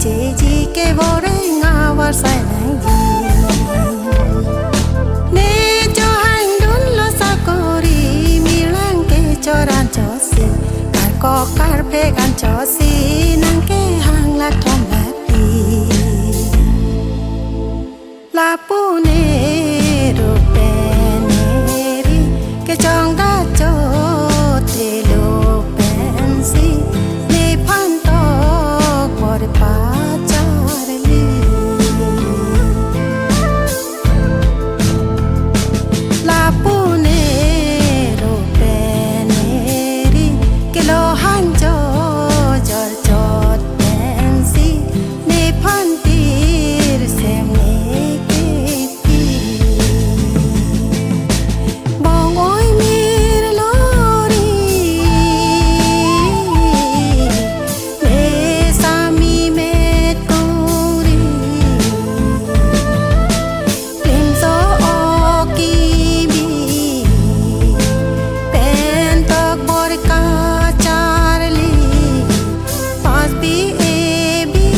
chế gì cái vô đấy ngà và sai này gì nè cho hành đốn lo sa cô đi mi lang cái cho đàn cho xì cài co cài phê gan cho xì nang cái hàng lạc thom lạc đi la pu nè ro pe nè ri cái chong đã cho te lo pen si nè phan to qua de pa cha de li la pu nè ro pe nè ri cái lo han cho cho pen si nè phan tir sem nè ke ti bong oi mir lo ri me sa mi me ko ri lim so o ki bi pen tak bor ka char li pas bi e bi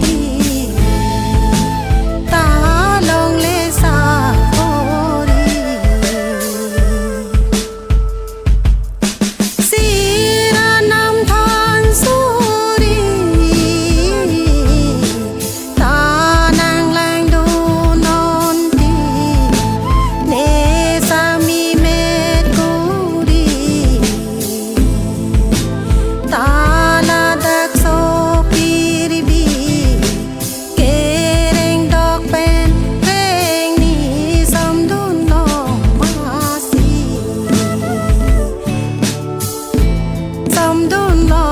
ti ta long le sa ko ri sira nam than su ri ta nang lang do non ti ne sa mi me ko ri ta la dak so pi ri bi ke reng dok pen reng ni sam dun no ma si sam dun no